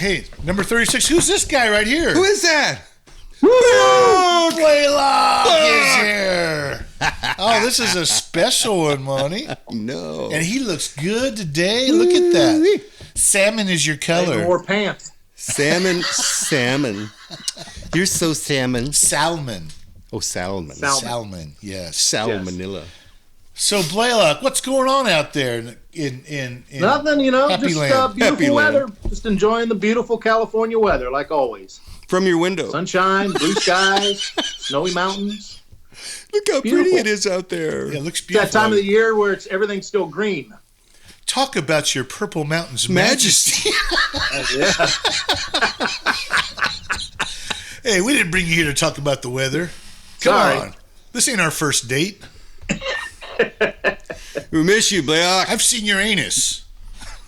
Hey, number 36. Who's this guy right here? Who is that? Blaylock is here. Oh, this is a special one, Monty. No. And he looks good today. Look at that. Salmon is your color. More pants. Salmon. You're so salmon. Salmon. Oh, salmon. Salmon, yes. Salmonella. So, Blaylock, what's going on out there in Nothing, Happy just Land. beautiful Happy weather. Land. Just enjoying the beautiful California weather, like always. From your window. Sunshine, blue skies, snowy mountains. Look how Beautiful. pretty it is out there. Yeah, it looks It's beautiful. that time of the year where everything's still green. Talk about your Purple Mountains majesty. Yeah. Hey, we didn't bring you here to talk about the weather. Come Sorry. on. This ain't our first date. We miss you, Blaylock. I've seen your anus.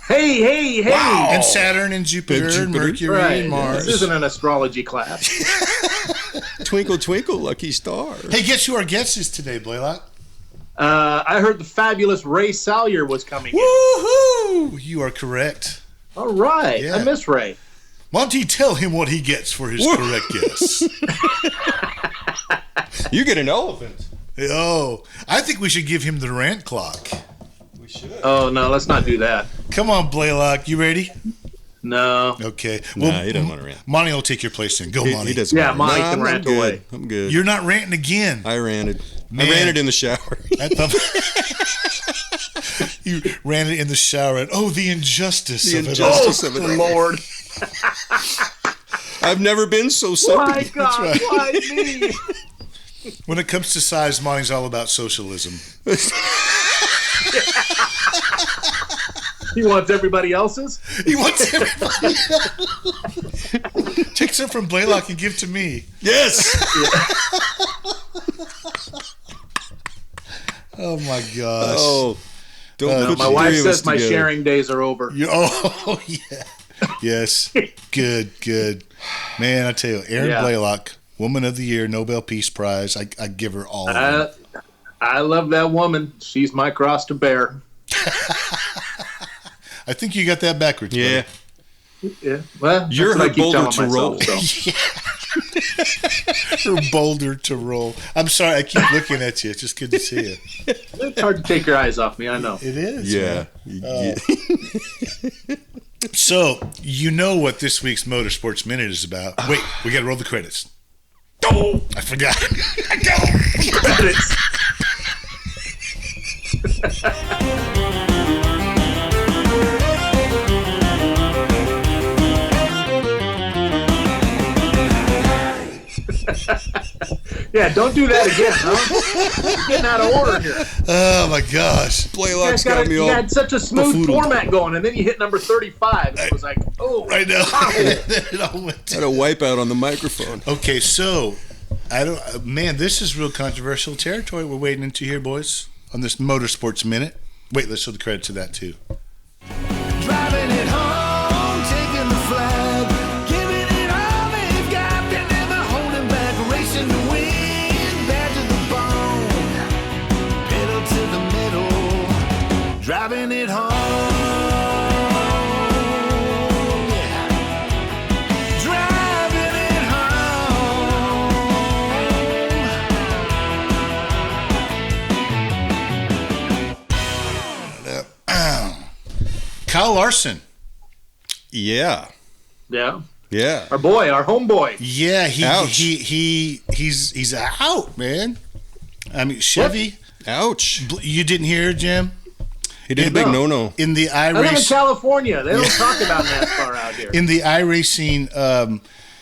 Hey. Wow. And Saturn and Jupiter, and Mercury Right. and Mars. This isn't an astrology class. Twinkle, twinkle, lucky star. Hey, guess who our guest is today, Blaylock? I heard the fabulous Ray Salyer was coming in. Woohoo! You are correct. All right. Yeah. I miss Ray. Monty, tell him what he gets for his correct guess. You get an elephant. Oh, I think we should give him the rant clock. We should. Oh, no, let's not do that. Come on, Blaylock. You ready? No. Okay. Nah, he doesn't want to rant. Monty will take your place then. Go, Monty. He doesn't Yeah, want Monty to can rant. rant I'm away. good. I'm good. You're not ranting again. I ranted. Man. I ranted in the shower. You ran it in the shower and the injustice The of injustice it. of it. Lord. I've never been so sorry. My God, right. why me? When it comes to size, Monty's all about socialism. He wants everybody else's? He wants everybody. Take some from Blaylock and give to me. Yes. Oh my gosh. Oh, don't put My the wife three of us says my together. sharing days are over. Yeah. Yes. Good. Man, I tell you, Erin Yeah. Blaylock, Woman of the Year, Nobel Peace Prize. I give her all of them. I love that woman. She's my cross to bear. I think you got that backwards. Yeah. Yeah. Well, You're that's what her I keep boulder telling to roll. myself, so. Her boulder to roll. I'm sorry, I keep looking at you. It's just good to see you. It's hard to take your eyes off me, I know. It is. Yeah. man. So, you know what this week's Motorsports Minute is about. Wait, we got to roll the credits. Oh, I forgot. Credits. Yeah, don't do that again, huh? You're getting out of order here. Oh, my gosh. Blaylock's got me You all. had such a smooth befuddled. format going, and then you hit number 35. It was like, oh, I know. wow. It all went Had a wipeout on the microphone. Okay, so man, this is real controversial territory we're wading into here, boys, on this Motorsports Minute. Wait, let's show the credit to that too. Driving it home, taking the flag, giving it all they've got. They're never holding back, racing to win, bad to the bone, pedal to the metal, driving it home. Yeah. Driving it home. Kyle Larson. Yeah. Yeah. Yeah. Our boy, our homeboy. Yeah, Ouch. he's out, man. I mean, Chevy. Ouch. You didn't hear, Jim? He did a big no-no. In the I live in iRacing, California. They don't talk about NASCAR out here. in the iRacing,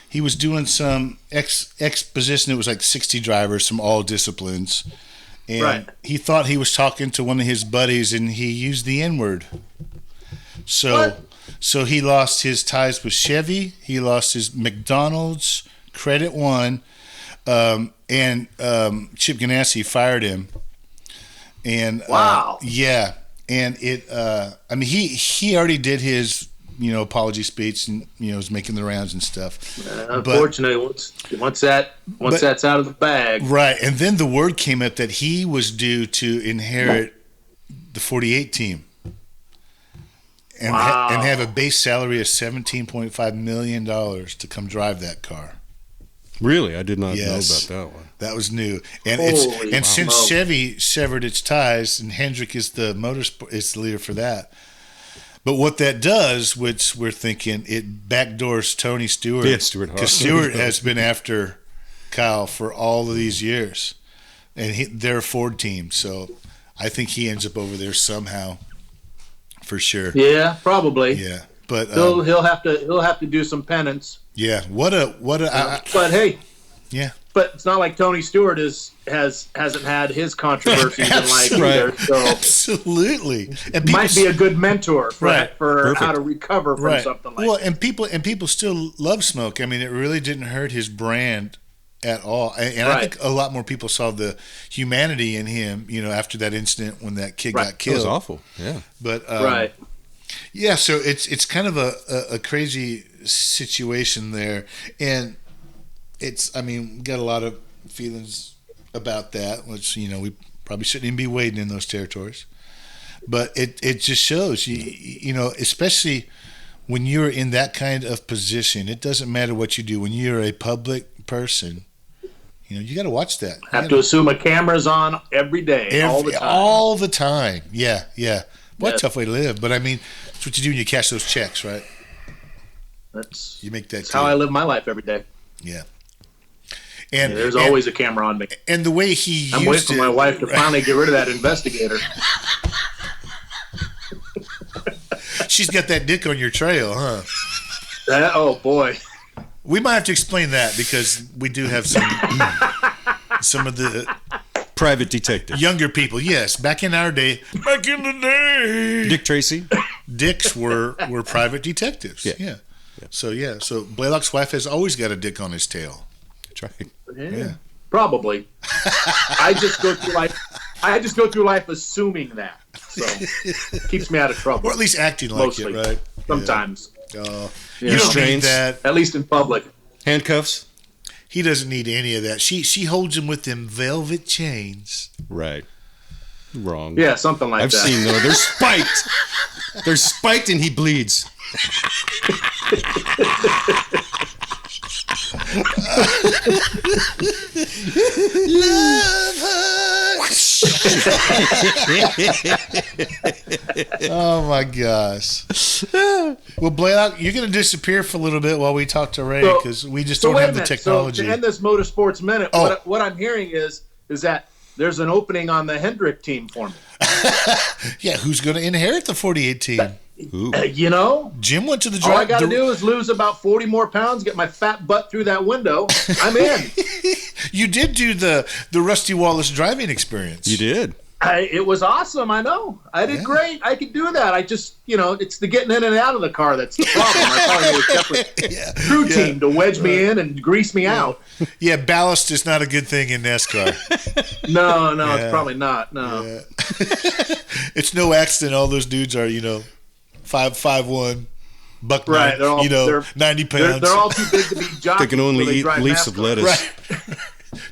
he was doing some exposition. It was like 60 drivers from all disciplines, and Right. he thought he was talking to one of his buddies, and he used the N-word. So he lost his ties with Chevy. He lost his McDonald's, Credit One, and Chip Ganassi fired him. And Wow. yeah, and it. I mean, he already did his apology speech and was making the rounds and stuff. Unfortunately, once that's out of the bag, Right, and then the word came up that he was due to inherit the 48 team. and have a base salary of $17.5 million to come drive that car. Really? I did not know Yes. about that one. That was new, and Holy since smoke. Chevy severed its ties, and Hendrick is the leader for that. But what that does, which we're thinking, it backdoors Tony Stewart. Yeah, Stewart Haas. Because Stewart has been after Kyle for all of these years, and they're a Ford team, so I think he ends up over there somehow, for sure. Yeah, probably. Yeah, but He'll have to do some penance. yeah, what a But hey, yeah. but it's not like Tony Stewart hasn't had his controversies in life either. Right. So Absolutely, and people might be a good mentor for Right. for how to recover from something like well, that. and people still love Smoke. I mean, it really didn't hurt his brand at all. And I Right. think a lot more people saw the humanity in him, after that incident when that kid got That was killed. awful. Yeah. But Right. yeah, so it's kind of a crazy situation there, and we got a lot of feelings about that, which we probably shouldn't even be wading in those territories. But it just shows especially when you're in that kind of position, it doesn't matter what you do. When you're a public person, you got to watch that. Have to assume a camera's on every day, all the time. All the time. Yeah. What Yes. a tough way to live. But I mean, it's what you do when you cash those checks, right? That's You make that. how I deal. live my life every day. Yeah. And There's always a camera on me. and the way he I'm used waiting for my wife to finally get rid of that investigator. She's got that dick on your trail, huh? Oh boy. We might have to explain that because we do have some of the Private detective. younger people. Yes, back in the day, Dick Tracy. dicks were private detectives. Yeah. So Blaylock's wife has always got a dick on his tail. That's right. Yeah. Probably. I just go through life assuming that. So keeps me out of trouble. Or at least acting like Mostly. it, right? Sometimes. You Yeah. don't need Restraints. that. At least in public. Handcuffs. He doesn't need any of that. She holds him with them velvet chains. Right. Wrong. Yeah, something like I've that. seen those. They're spiked. They're spiked and he bleeds. Love hurts. Oh my gosh. Well, Blaylock, you're going to disappear for a little bit while we talk to Ray because we just don't wait a have the minute. technology. So to end this Motorsports Minute, Oh. what I'm hearing is that there's an opening on the Hendrick team for me. Yeah, who's going to inherit the 48 team? Jim went to the All I drive. got to do is lose about 40 more pounds, get my fat butt through that window. I'm in. You did do the Rusty Wallace driving experience. You did. It was awesome. I know. I did great. I could do that. I just, it's the getting in and out of the car that's the problem. I probably need a separate crew team to wedge me in and grease me out. Yeah, ballast is not a good thing in NASCAR. No, it's probably not. No. Yeah. It's no accident all those dudes are, 5'1", buck Right. They're all, 90 pounds. They're all too big to be jockeys. They can only so they eat drive leaves of NASCAR. lettuce. Right.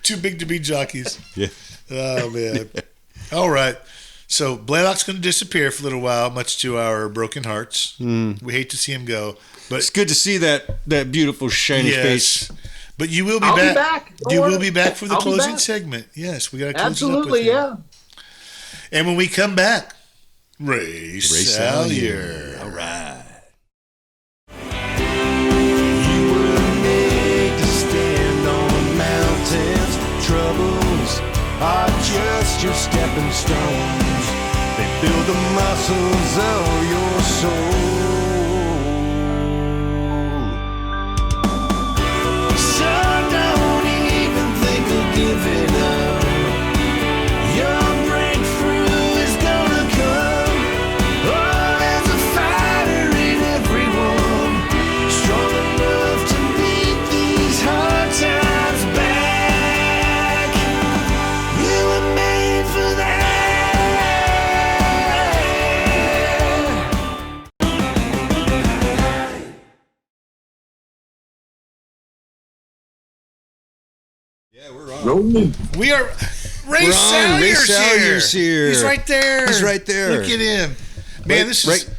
Too big to be jockeys. Yeah. Oh, man. All right. So Blaylock's going to disappear for a little while, much to our broken hearts. We hate to see him go. But It's good to see that beautiful shiny face. yes. But you will be I'll back. be back. Don't You worry. will be back for the I'll be closing back. segment. Yes, we got to close Absolutely, it up with him. yeah. And when we come back, Ray Salyer. All right. You were made to stand on mountains. Troubles are just your stepping stones. They build the muscles of your soul. So don't even think of giving up. Your breakthrough is gonna come. Oh, there's a fighter in everyone, strong enough to beat these hard times back. You were made for that. Yeah, we're on. Rolling. We are. Ray We're on. Ray Salyer's Salyer's here. He's right there. He's right there. Look at him. Man, this is.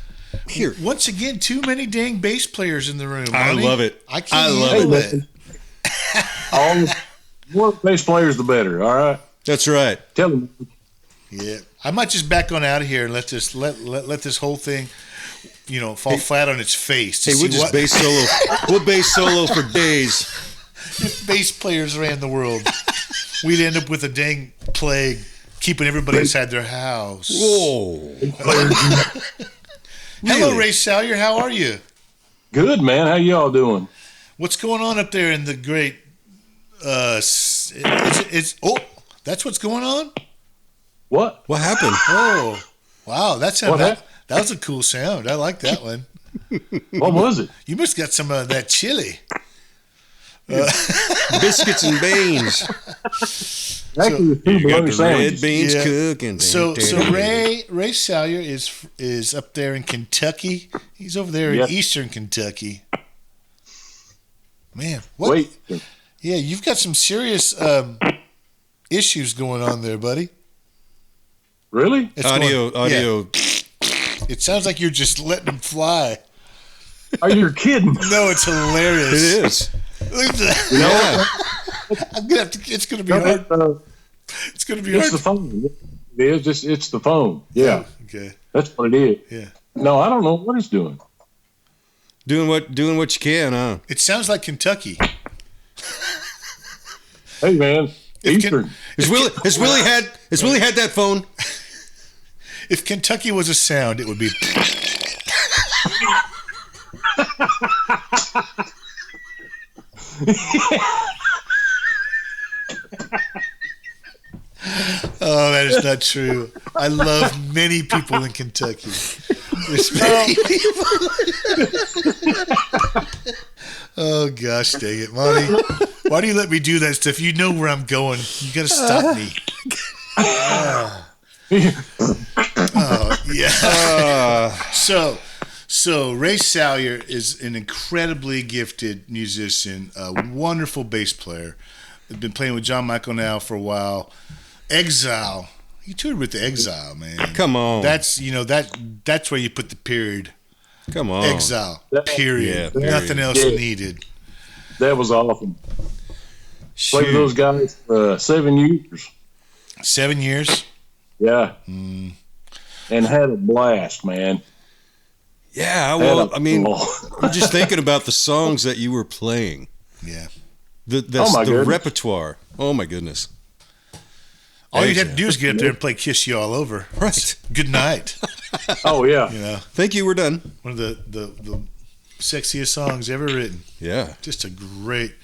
Here. Once again, too many dang bass players in the room. I Monty. love it. I can't I love handle it. it. All the more bass players, the better. All right. That's right. Tell them. Yeah, I might just back on out of here and let this whole thing, fall flat on its face. Hey, we'll just bass solo. We'll bass solo for days. If bass players ran the world, we'd end up with a dang plague, keeping everybody inside their house. Whoa. Hello, Really? Ray Salyer. How are you? Good, man. How y'all doing? What's going on up there in the great? That's what's going on. What? What happened? Oh, wow! What That happened? was a cool sound. I like that one. What was it? You must got some of that chili. Biscuits and beans. Actually, the two You got bologna the sandwiches. red beans Yeah. cooking. So Ray Salyer is up there in Kentucky. He's over there Yep. in Eastern Kentucky. Man, what? Wait. Yeah, you've got some serious issues going on there, buddy. Really? It's Audio. yeah. It sounds like you're just letting them fly. Are you kidding? No, it's hilarious. It is. Look at that. Yeah. I'm gonna have to. It's gonna be hard. It's gonna be It's the hard. phone. It is just. It's the phone. Yeah, Okay. that's what it is. Yeah. No, I don't know what it's doing. Doing what you can, huh? It sounds like Kentucky. Hey, man, If Eastern. Has Willie had that phone? If Kentucky was a sound, it would be. Oh, that is not true. I love many people in Kentucky. There's many people. Oh gosh, dang it, Monty! Why do you let me do that stuff? You know where I'm going. You got to stop me. Oh yeah. So Ray Salyer is an incredibly gifted musician, a wonderful bass player. I've been playing with John Michael now for a while. Exile. You toured with the Exile, man. Come on. That's that's where you put the period. Come on. Exile. Period. Yeah, period. Nothing else Yeah. needed. That was awesome. Played with Shoot. those guys for 7 years. 7 years. Yeah. And had a blast, man. Yeah, Had well, a I mean, ball. I'm just thinking about the songs that you were playing. Yeah. The my goodness. repertoire. Oh my goodness. All you'd have to do is get up there and play "Kiss You All Over." Right. Good night. Oh, yeah. You know, Thank you. We're done. one of the sexiest songs ever written. Yeah. Just a great.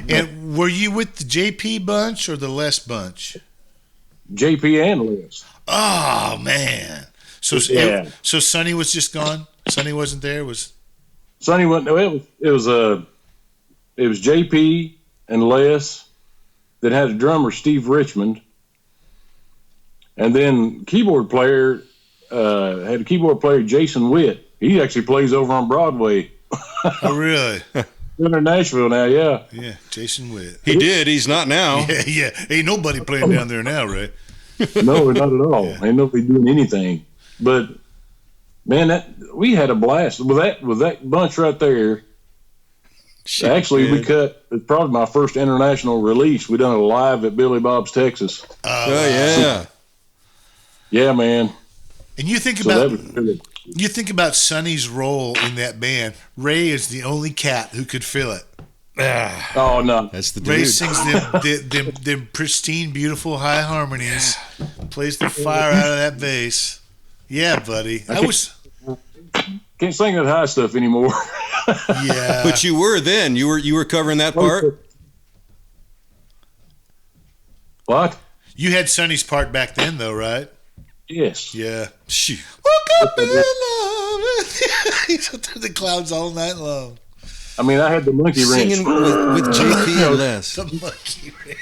And were you with the JP bunch or the Les bunch? JP and Liz. Oh man! So Yeah. so Sonny was just gone. Sonny wasn't there. Sonny went. No, it was JP and Les that had a drummer, Steve Richmond, and then keyboard player had a keyboard player, Jason Witt. He actually plays over on Broadway. Oh really? They're in Nashville now. Yeah. Yeah, Jason Witt. He did. He's not now. Yeah. Ain't nobody playing down there now, right? No, not at all. Ain't nobody doing anything. But man, we had a blast with that bunch right there. Shit, Actually, we man. it's probably my first international release. We done it live at Billy Bob's, Texas. Oh yeah. Yeah, man. And you think So about that was good. you think about Sonny's role in that band. Ray is the only cat who could fill it. Oh no, That's the Ray dude. sings them pristine, beautiful high harmonies, plays the fire out of that bass. Yeah, buddy. I was. can't sing that high stuff anymore. Yeah. But you were then. You were covering that part. What? You had Sonny's part back then, though, right? Yes. Yeah. Shoot. Woke up in love. He's up through the clouds all night long. I mean, I had the monkey wrench. Singing with JP and Les. The monkey ring.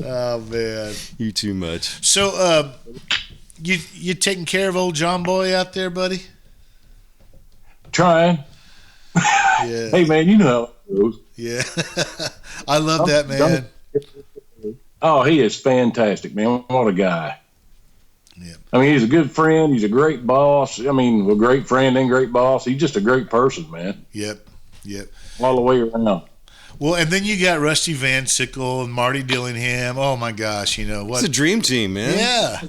Oh man. You too much. So, you taking care of old John Boy out there, buddy? Trying. Yeah. Hey, man, you know how it goes. Yeah. I love that man. Oh, he is fantastic, man. What a guy. Yeah. I mean, he's a good friend. He's a great boss. I mean, a great friend and great boss. He's just a great person, man. Yep. All the way around. Well, and then you got Rusty Van Sickle and Marty Dillingham. Oh my gosh, you know what? It's a dream team, man. Yeah.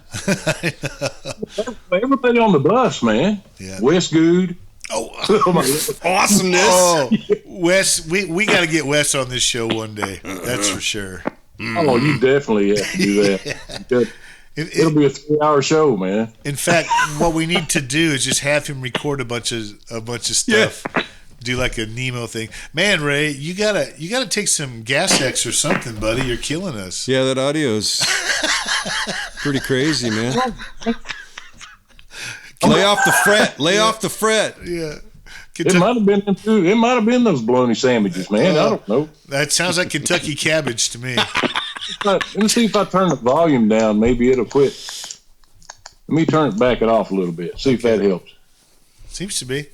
Everybody on the bus, man. Yeah. Wes Good. Oh, Oh, my God. Awesomeness. oh, Wes, we got to get Wes on this show one day. That's for sure. Oh, you definitely have to do that. It'll be a 3-hour show, man. In fact, what we need to do is just have him record a bunch of stuff. Do like a Nemo thing. Man, Ray, you gotta take some Gas X or something, buddy. You're killing us. Yeah, that audio's pretty crazy, man. Lay off the fret. Lay off the fret. Yeah. It might have been them too. It might have been those bologna sandwiches, man. I don't know. That sounds like Kentucky cabbage to me. Let me see if I turn the volume down. Maybe it'll quit. Let me back it off a little bit. See if that helps. Seems to be.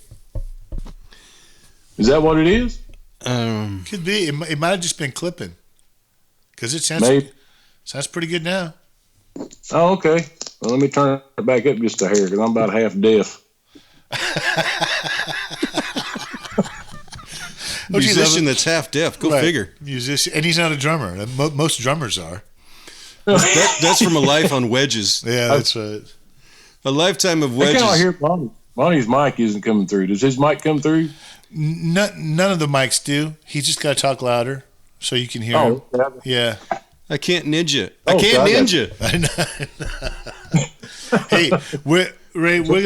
Is that what it is? Could be. It might have just been clipping. Because it sounds pretty good now. Oh, okay. Well, let me turn it back up just a hair because I'm about half deaf. Musician that's half deaf. Go figure. Musician, and he's not a drummer. Most drummers are. That's from a life on wedges. Yeah, that's right. A lifetime of I wedges. can't hear Bonnie. Bonnie's mic isn't coming through. Does his mic come through? None of the mics do. He's just got to talk louder so you can hear him. Yeah. I can't ninja. Oh, I can't ninja. Hey, Ray, we're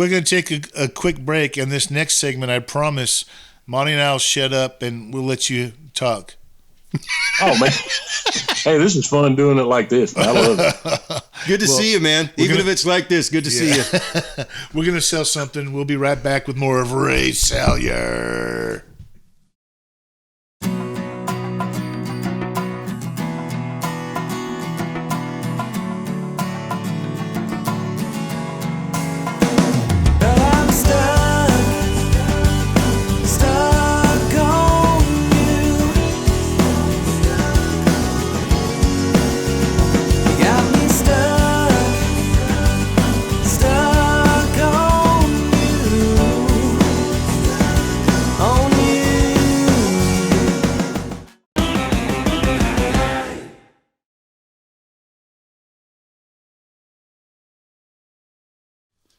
gonna take a quick break, and this next segment, I promise, Monty and I'll shut up and we'll let you talk. Oh man! Hey, this is fun doing it like this. I love it. Good to see you, man. Even if it's like this, good to see you. We're gonna sell something. We'll be right back with more of Ray Salyer.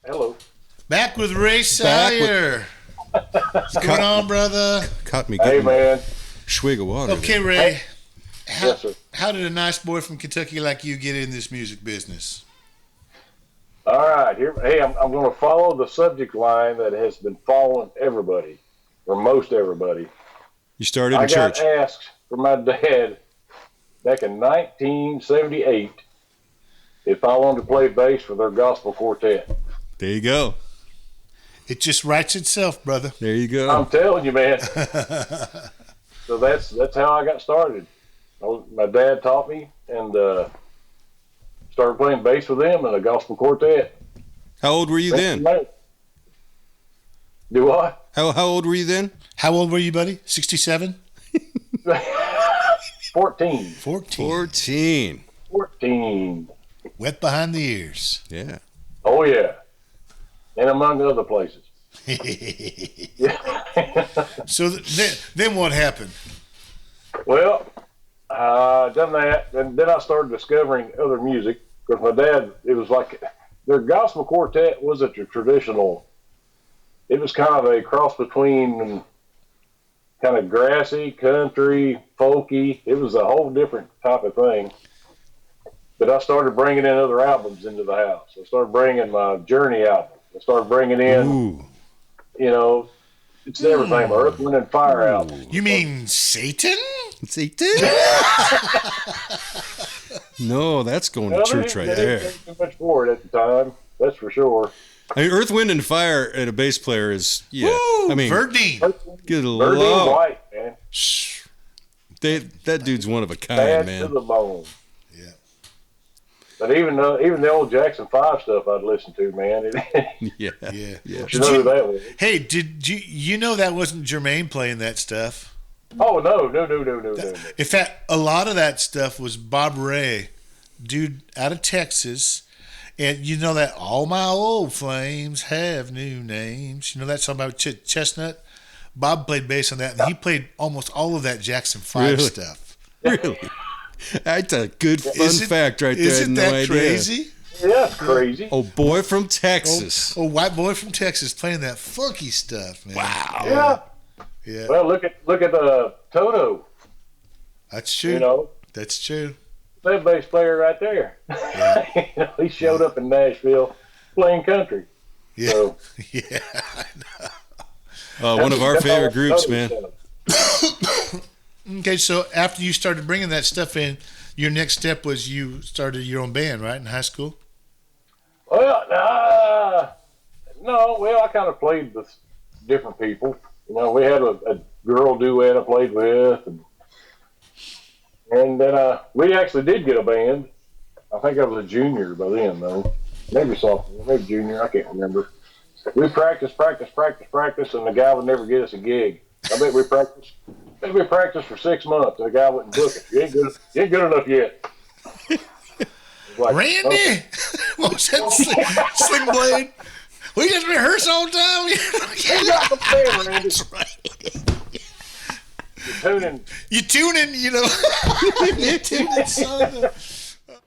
Hello. Back with Ray Salyer. What's going on, brother? Caught me Hey getting man. a swig of water. Okay, Ray. Yes, sir. How did a nice boy from Kentucky like you get in this music business? All right. Here. Hey, I'm going to follow the subject line that has been following everybody, or most everybody. You started I in church. got asked from my dad back in 1978 if I wanted to play bass for their gospel quartet. There you go. It just writes itself, brother. There you go. I'm telling you, man. So that's how I got started. My dad taught me and started playing bass with them in a gospel quartet. How old were you then? Do what? How old were you then? How old were you, buddy? 67? 14. 14. 14. Wet behind the ears. Yeah. Oh, yeah. And among other places. So then what happened? Well, done that. And then I started discovering other music. Because my dad, it was like their gospel quartet wasn't a traditional. It was kind of a cross between kind of grassy, country, folky. It was a whole different type of thing. But I started bringing in other albums into the house. I started bringing my Journey album. I started bringing in, it's everything. My Earth, Wind, and Fire album. You mean Satan? Satan? No, that's going to church right there. Didn't too much for it at the time. That's for sure. I mean, Earth, Wind, and Fire and a bass player is, Woo, I mean, Verdine. good Birdie love. White, man. That dude's one of a kind, Bad to man. the bone. Yeah. But even the old Jackson 5 stuff I'd listen to, man. Yeah. Yeah. You know who that was. Hey, did you know that wasn't Jermaine playing that stuff? Oh, no. In fact, a lot of that stuff was Bob Ray, dude out of Texas, And you know that all my old flames have new names. You know that song about Chestnut? Bob played bass on that, and he played almost all of that Jackson 5 Really? stuff. Really? That's a good fun fact right there. I had Isn't no that idea. crazy? Yeah, it's crazy. Oh, boy from Texas. Oh, white boy from Texas playing that funky stuff, man. Wow. Yeah. Yeah, Well, look at Toto. that's true. You know, That's true. that bass player right there. You know, he showed up in Nashville playing country. Yeah, So, yeah. One of our that's favorite all groups, Toto man. stuff. Okay, so after you started bringing that stuff in, your next step was you started your own band, right, in high school? Well, no. Well, I kind of played with different people. You know, we had a girl duet I played with, and then we actually did get a band. I think I was a junior by then, though. Maybe sophomore, maybe junior. I can't remember. We practiced, and the guy would never get us a gig. I bet we practiced for 6 months. The guy wouldn't book it. You ain't good enough yet. Like, Randy? okay. What was that? Sling Blade? We just rehearse all the time. You got the band, Randy. That's right. You're tuning. You tuning, you know. You tuning, son.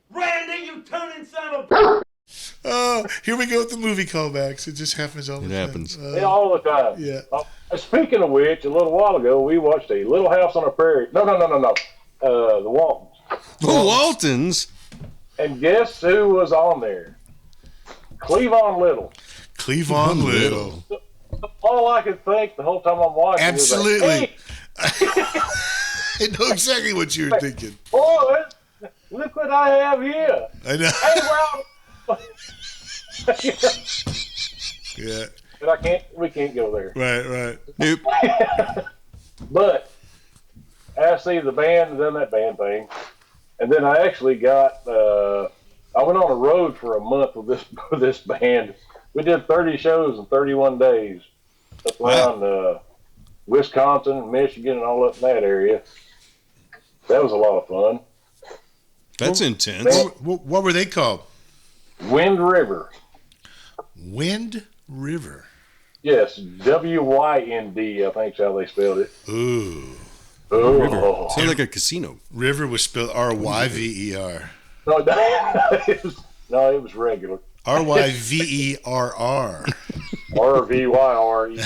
Randy, you tuning son of a... Oh, here we go with the movie callbacks. It just happens all the It time. happens. Yeah, all the time. Yeah. Speaking of which, a little while ago, we watched a Little House on the Prairie. No. The Waltons. The Waltons. And guess who was on there? Cleavon Little. Cleavon Little. All I could think the whole time I'm watching Absolutely. was like, I know exactly what you were thinking. hey, boy, look what I have here. I know. Hey, well. Yeah. But we can't go there. Right. Nope. But I see the band done that band thing, and then I actually got. I went on a road for a month with this band. We did 30 shows in 31 days up around Wisconsin, Michigan, and all up in that area. That was a lot of fun. That's intense. What were they called? Wind River. Wind River. Yes, WYND, I think is how they spelled it. Ooh. Oh. Sounds like a casino. River was spelled RYVER. No, it was regular. RYVERR. RVYRERY.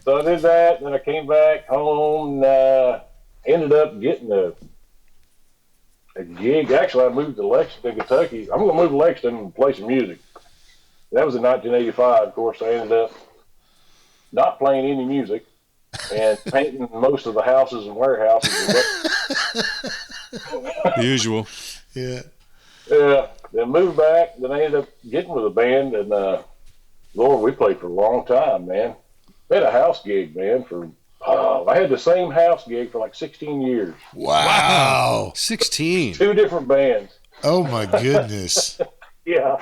So I did that, and then I came back home, ended up getting a gig. Actually, I moved to Lexington, Kentucky. I'm going to move to Lexington and play some music. That was in 1985. Of course, I ended up not playing any music and painting most of the houses and warehouses. The usual. Yeah. Yeah. Then moved back. Then I ended up getting with a band, and Lord, we played for a long time, man. We had a house gig, man. I had the same house gig for like 16 years. Wow. 16. 2 different bands. Oh, my goodness. Yeah.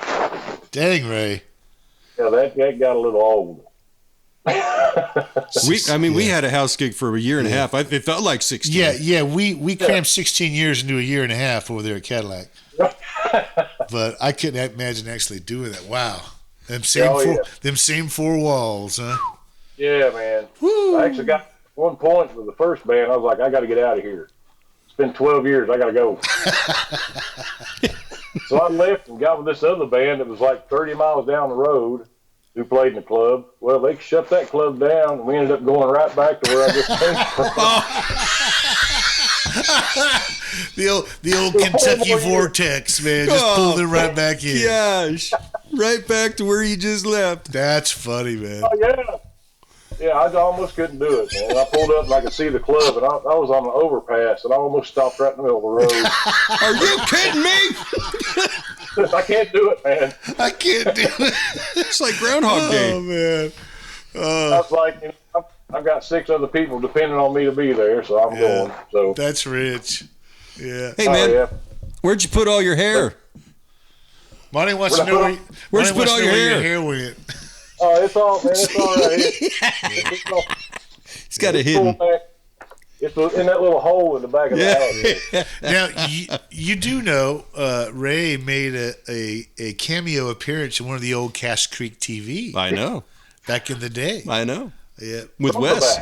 Dang, Ray. Yeah, that got a little old. We had a house gig for a year and a half. It felt like 16. Yeah. We crammed 16 years into a year and a half over there at Cadillac. But I couldn't imagine actually doing that. Wow. Them same 4 walls, huh? Yeah, man. Woo. I actually got one point with the first band. I was like, I got to get out of here. It's been 12 years. I got to go. So I left and got with this other band that was like 30 miles down the road who played in the club. Well, they shut that club down, and we ended up going right back to where I just came from. The old Kentucky vortex, man. Just pulled it right back in. Gosh. Right back to where you just left. That's funny, man. Oh, yeah. Yeah, I almost couldn't do it, man. I pulled up and I could see the club, and I was on the overpass, and I almost stopped right in the middle of the road. Are you kidding me? I can't do it, man. I can't do it. It's like Groundhog Day. Oh, man. I was like, I've got 6 other people depending on me to be there, so I'm going. So That's rich. Yeah. Hey, man, yeah. where'd you put all your hair? Monty wants to know where'd you put all your hair? went. Oh, it's all, man. It's all right. He's got it hidden. It's in that little hole in the back of the house. Now you do know Ray made a cameo appearance in one of the old Cash Creek TV I know. back in the day. I know. Yeah. With Wes.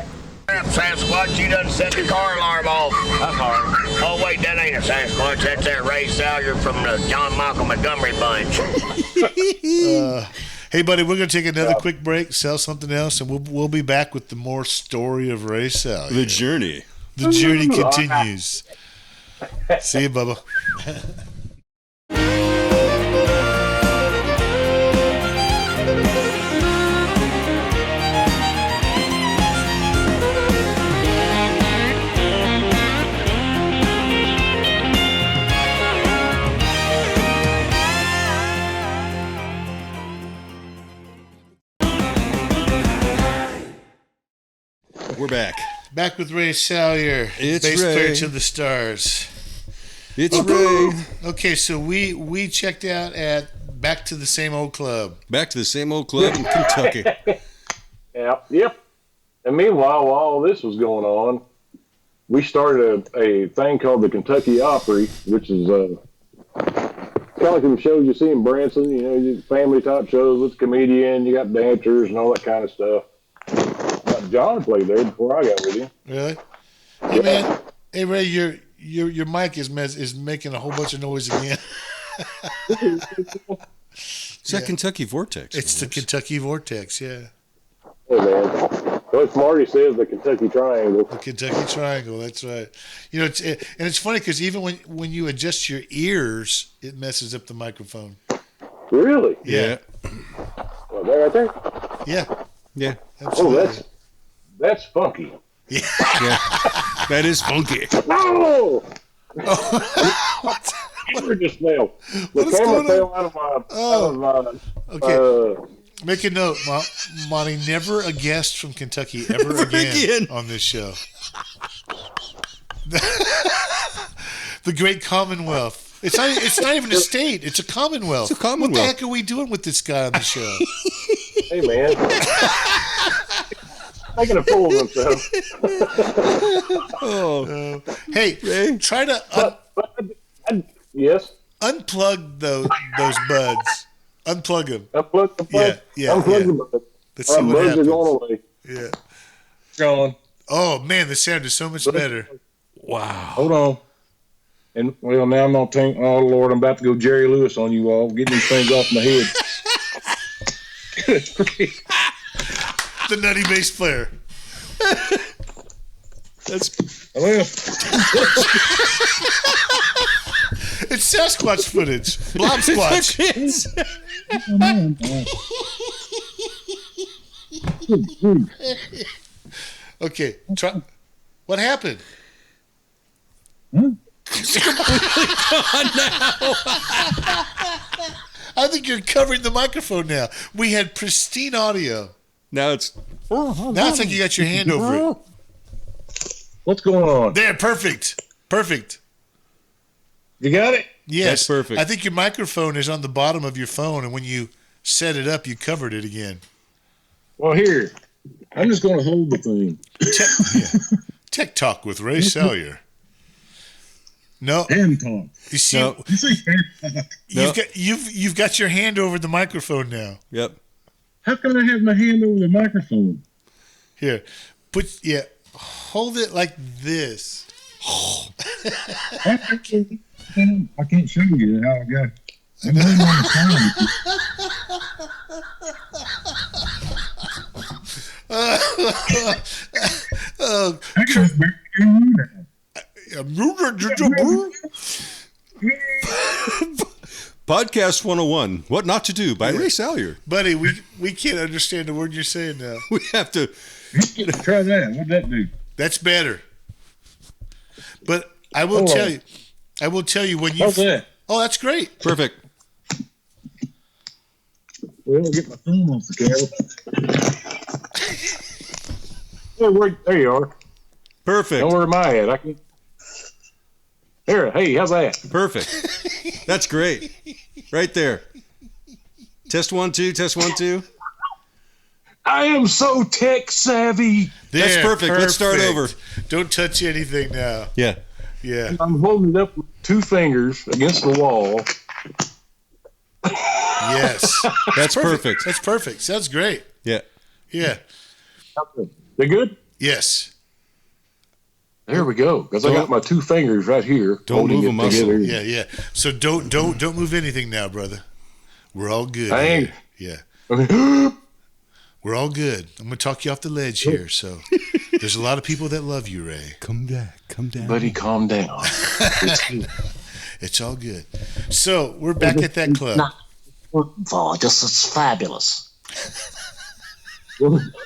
Sasquatch, you done set the car alarm off. That's hard. Oh, wait, that ain't a Sasquatch. That's that Ray Salyer from the John Michael Montgomery bunch. Hey, buddy, we're going to take another quick break, sell something else, and we'll be back with the more story of Ray Salyer. The journey. The journey continues. See you, Bubba. We're back. Back with Ray Salyer, It's bass Ray. player to the stars. It's Ray. Okay, so we checked out at Back to the Same Old Club. Back to the same old club in Kentucky. Yep. And meanwhile, while all this was going on, we started a thing called the Kentucky Opry, which is kind of like them shows you see in Branson, family type shows with a comedian, you got dancers and all that kind of stuff. John played there before I got with him. Really? Hey, man. Hey, Ray, your mic is making a whole bunch of noise again. It's that Kentucky Vortex. It's the Kentucky Vortex, yeah. Hey, man. Coach Marty says the Kentucky Triangle. The Kentucky Triangle, that's right. It's funny because even when you adjust your ears, it messes up the microphone. Really? Yeah. Well, there, right there. Yeah, Yeah. absolutely. Oh, that's funky. Yeah. That is funky. No! Camera just fell. The What is camera going fell out of my. Okay. Make a note, Monty. Never a guest from Kentucky ever Never again again. on this show. The great Commonwealth. It's not even a state. It's a Commonwealth. It's a Commonwealth. What the heck are we doing with this guy on the show? Hey, man. Making a fool of himself. Oh. Hey, Ray? try to Yes. unplug those buds. Unplug them. Unplug the plug. Yeah, Unplug yeah. the bud. Let's see what buds are happens. going away. Yeah. Going. Oh man, the sound is so much better. Wow. Hold on. And well, now I'm gonna think. Oh Lord, I'm about to go Jerry Lewis on you all. Getting these things off my head. The nutty bass player. That's Well, It's Sasquatch footage. Blob Squatch. Okay, try. What happened? I think you're covering the microphone now. We had pristine audio. now it's Now it's like you got your hand over it. what's going on? There, perfect. Perfect. You got it? Yes. That's perfect. I think your microphone is on the bottom of your phone, and when you set it up, you covered it again. Well, here. I'm just gonna hold the thing. Tech Talk with Ray Salyer. No, Hand talk. you see, No. you've got your hand over the microphone now. Yep. How can I have my hand over the microphone? Here, hold it like this. I can't show you how I got. I'm laying on the Oh, I got you now. Podcast 101. What not to do by Ray Salyer. buddy, we can't understand the word you're saying now. We have to. Try that. What'd that do? That's better. But I will tell you when you. How's that? Oh, that's great. Perfect. Well, I'll get my thumb off the camera. There you are. Perfect. Don't worry my head. I can. Here, hey, how's that? Perfect. That's great. Right there. Test 1 2. Test 1 2. I am so tech savvy. That's perfect. Let's start over. Don't touch anything now. Yeah. Yeah. I'm holding it up with 2 fingers against the wall. Yes. That's perfect. That's perfect. Sounds great. Yeah. Yeah. They good? Yes. There we go. Because I got my 2 fingers right here. Don't move a muscle. together. Yeah, yeah. So don't move anything now, brother. We're all good. I ain't. Yeah. I mean, We're all good. I'm gonna talk you off the ledge here. So there's a lot of people that love you, Ray. Come back. Come down. buddy, calm down. It's all good. So we're back at that club. For this is fabulous.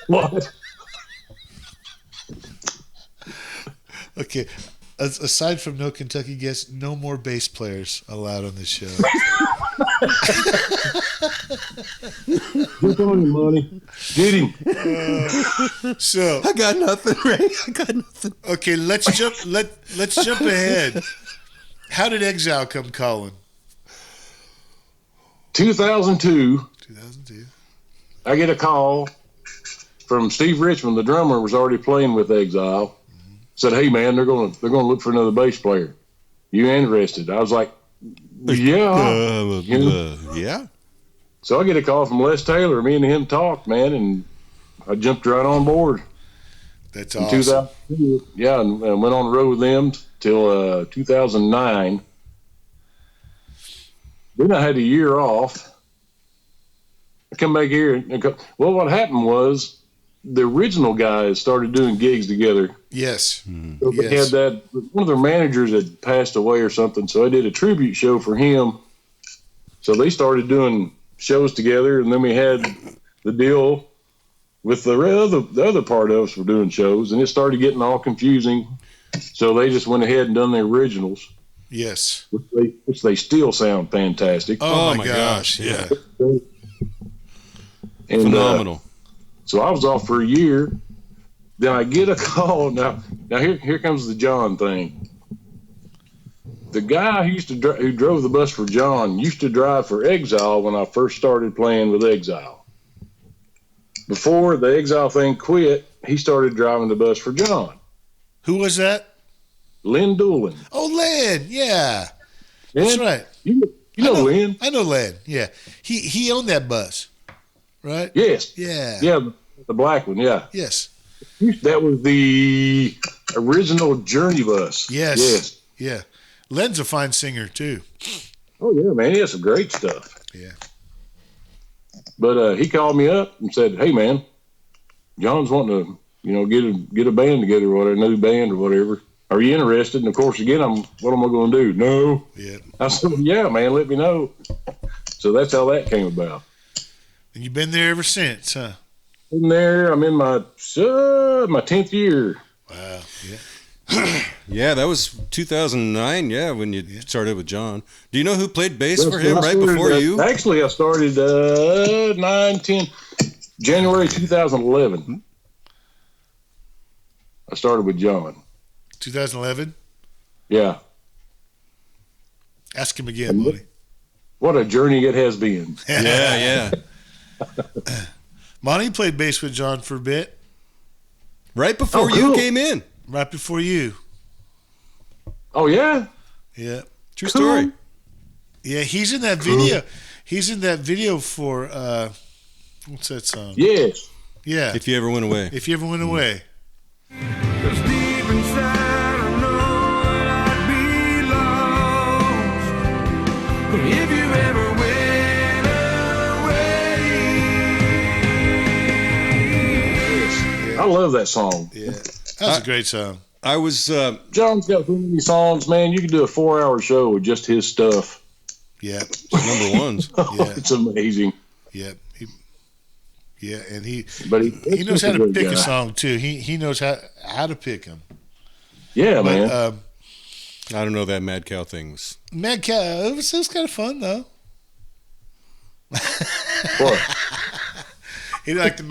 What? Okay. Aside from no Kentucky guests, no more bass players allowed on this show. Get on him, Monty. Get him. So I got nothing, Ray. I got nothing. okay, let's jump ahead. How did Exile come calling? 2002, 2002. I get a call from Steve Richmond. The drummer was already playing with Exile. Said, "Hey man, they're gonna look for another bass player. You interested?" I was like, "Yeah." Yeah. So I get a call from Les Taylor. Me and him talked, man, and I jumped right on board. That's In awesome. 2002, yeah, and went on the road with them till 2009. Then I had a year off. I come back here and well, what happened was the original guys started doing gigs together. Yes. So they had that one of their managers had passed away or something, so I did a tribute show for him. So they started doing shows together, and then we had the deal with the other part of us for doing shows, and it started getting all confusing. So they just went ahead and done the originals, Yes. which they still sound fantastic. Oh, my gosh. Yeah. And, Phenomenal. so I was off for a year. Then I get a call. Now here comes the John thing. The guy who drove the bus for John used to drive for Exile when I first started playing with Exile. Before the Exile thing quit, he started driving the bus for John. Who was that? Lynn Doolin. Oh, Len. Yeah. That's Lynn, right. You know Lynn. I know Len. Yeah. He owned that bus, right? Yes. Yeah. Yeah, the black one, yeah. Yes. That was the original Journey bus. Yes. Yeah. Len's a fine singer too. Oh, yeah, man. He has some great stuff. Yeah. But he called me up and said, "Hey, man, John's wanting to, get a band together or whatever, a new band or whatever. Are you interested?" And, of course, again, what am I going to do? No. Yeah. I said, "Yeah, man, let me know." So that's how that came about. And you've been there ever since, huh? In there, I'm in my 10th year. Wow. Yeah. Yeah, that was 2009. Yeah, when you started with John. Do you know who played bass for him I right started, before you? Actually, I started 10 January 2011. I started with John. 2011. Yeah. Ask him again, buddy. What a journey it has been. Yeah. Monty played bass with John for a bit, Right before Oh, you cool. came in. right before you. Oh, yeah? Yeah. True story. Yeah, he's in that video. He's in that video for what's that song? Yes. Yeah. If you ever went away. If you ever went away. 'Cause deep inside I know I'd be lost if you ever went away. I love that song. Yeah. That was a great song. I was John's got so many songs, man. You could do a 4-hour show with just his stuff. Yeah. number ones. Yeah. It's amazing. Yeah. And he But knows how to pick a song too. He knows how to pick them. Yeah, man. But I don't know, that Mad Cow thing was. Mad Cow, it was kind of fun though. What? He liked the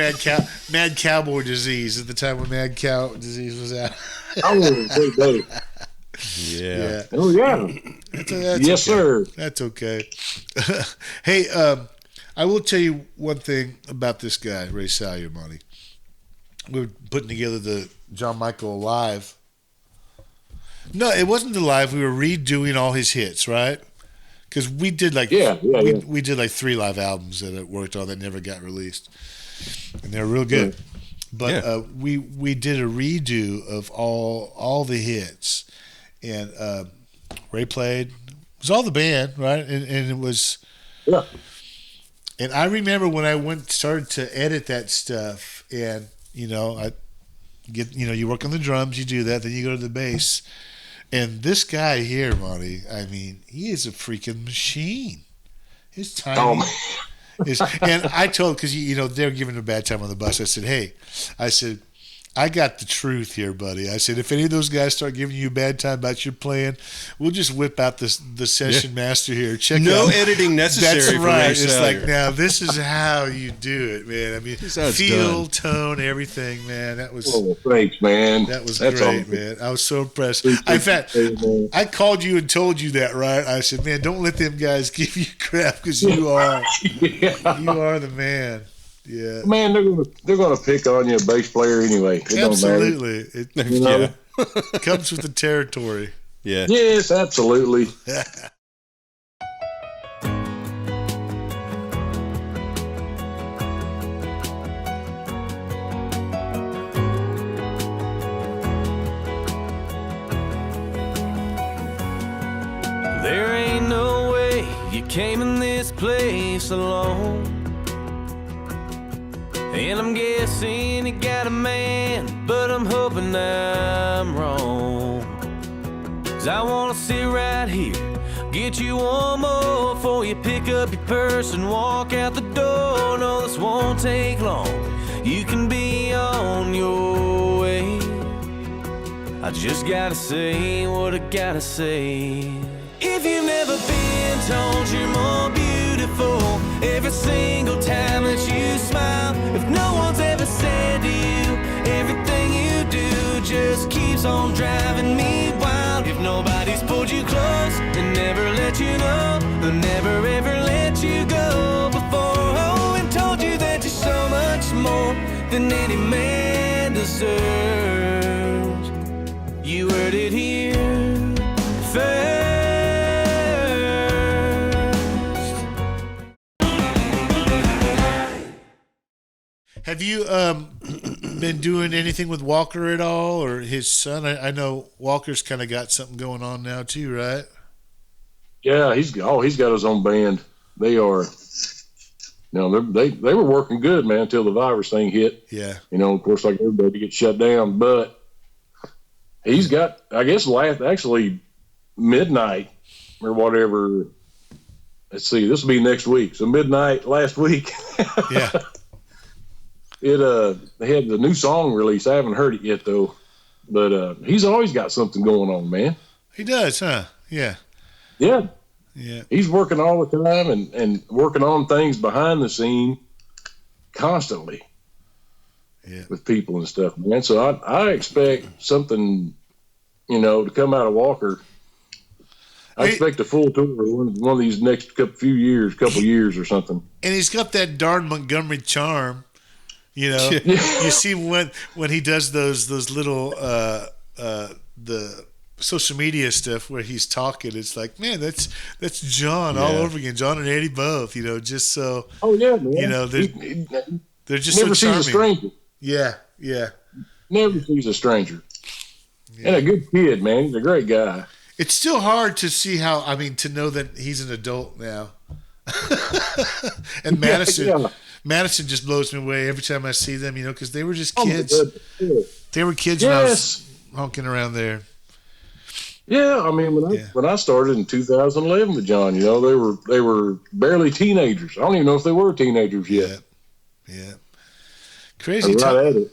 mad cowboy disease at the time when mad cow disease was out. Oh, wait, wait. Yeah. Oh, yeah. That's Yes, okay. sir. That's okay. Hey, I will tell you one thing about this guy, Ray Salyer, Monty. We were putting together the John Michael Live. No, it wasn't the live. We were redoing all his hits, right? Because we did like we did like 3 live albums that it worked on that never got released, and they're real good. Yeah. But we did a redo of all the hits, and Ray played. It was all the band, right? And it was. Yeah. And I remember when I started to edit that stuff, and I get you work on the drums, you do that, then you go to the bass. And this guy here, Monty, I mean, he is a freaking machine. His timing is, and I told, because they're giving him a bad time on the bus. I said, I got the truth here, buddy. I said, if any of those guys start giving you a bad time about your playing, we'll just whip out the session master here. Check no out. editing necessary. That's right. It's Salyer. like, now this is how you do it, man. I mean, feel, tone, everything, man. That was. Oh, thanks, man. That's great, awesome. Man. I was so impressed. In fact, I called you and told you that, right? I said, man, don't let them guys give you crap because you are the man. Yeah, man, they're gonna pick on you, a bass player anyway. It absolutely, don't matter. It comes with the territory. Yeah. Yes, absolutely. There ain't no way you came in this place alone. And I'm guessing you got a man, but I'm hoping I'm wrong. 'Cause I wanna sit right here, get you one more before you pick up your purse and walk out the door. No, this won't take long, you can be on your way. I just gotta say what I gotta say. If you've never been told you're more beautiful every single time that you smile, if no one's ever said to you everything you do just keeps on driving me wild, if nobody's pulled you close and never let you know, they'll never ever let you go before, oh, and told you that you're so much more than any man deserves, you heard it here first. Have you been doing anything with Walker at all, or his son? I know Walker's kind of got something going on now too, right? Yeah, he's got his own band. They are, they were working good, man, until the virus thing hit. Yeah. Of course, like everybody gets shut down, but he's got, I guess, actually midnight or whatever. Let's see, this will be next week. So midnight last week. Yeah. They had the new song release. I haven't heard it yet though, but he's always got something going on, man. He does, huh? Yeah. Yeah. Yeah. He's working all the time and working on things behind the scene constantly. Yeah. With people and stuff, man. So I expect something, to come out of Walker. I expect a full tour one of these next couple years or something. And he's got that darn Montgomery charm. You see when he does those little the social media stuff where he's talking, it's like, man, that's John all over again. John and Eddie both, just so. Oh yeah, man. They're just never so charming. sees a stranger. Yeah. Never sees a stranger. Yeah. And a good kid, man. He's a great guy. It's still hard to see to know that he's an adult now. And Madison just blows me away every time I see them, because they were just kids. They were kids when I was honking around there. Yeah, when I started in 2011 with John, they were barely teenagers. I don't even know if they were teenagers yet. Yeah. Crazy time.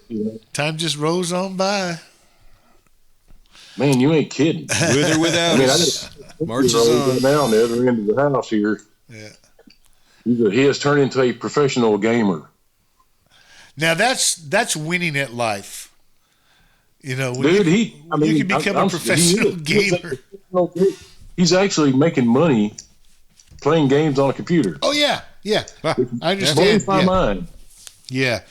Time just rolls on by. Man, you ain't kidding. With or without us. Marches on. Now on the other end of the house here. Yeah. He has turned into a professional gamer. Now that's winning at life. Dude, you can become a professional gamer. He's actually making money playing games on a computer. Oh yeah, Yeah, Ah, I understand. Blows my Yeah. mind. Yeah,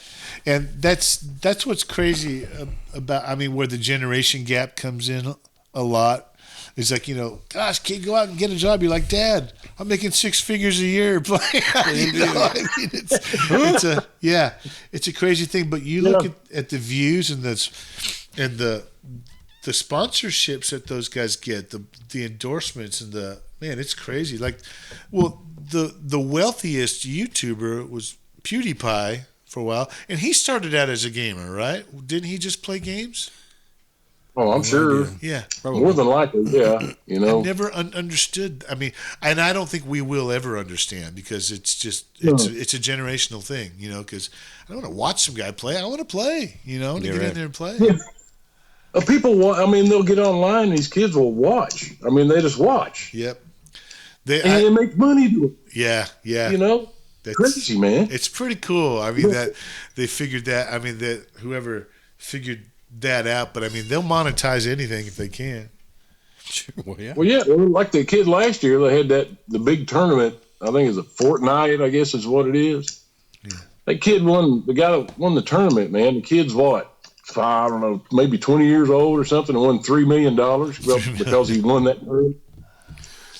and that's what's crazy about. I mean, where the generation gap comes in a lot. It's like, gosh, kid, go out and get a job. You're like, Dad, I'm making 6 figures a year playing. I mean, it's a crazy thing. But you look at the views and the sponsorships that those guys get, the endorsements and it's crazy. Like, well, the wealthiest YouTuber was PewDiePie for a while, and he started out as a gamer, right? Didn't he just play games? Oh, I'm sure. Yeah. More than likely, yeah. I never understood. I mean, and I don't think we will ever understand, because it's just it's a generational thing, because I don't want to watch some guy play. I want to play, to get in there and play. Yeah. People, they'll get online. These kids will watch. I mean, they just watch. Yep. They make money doing it. Yeah. That's crazy, man. It's pretty cool. I mean, that they figured that. I mean, that whoever figured that out, but I mean, they'll monetize anything if they can. Sure, well, yeah. Like the kid last year, they had the big tournament. I think it's a Fortnite, I guess is what it is. Yeah. That kid won. The guy that won the tournament, man. The kid's what? I don't know, maybe 20 years old or something, and won $3 million because he won that tournament.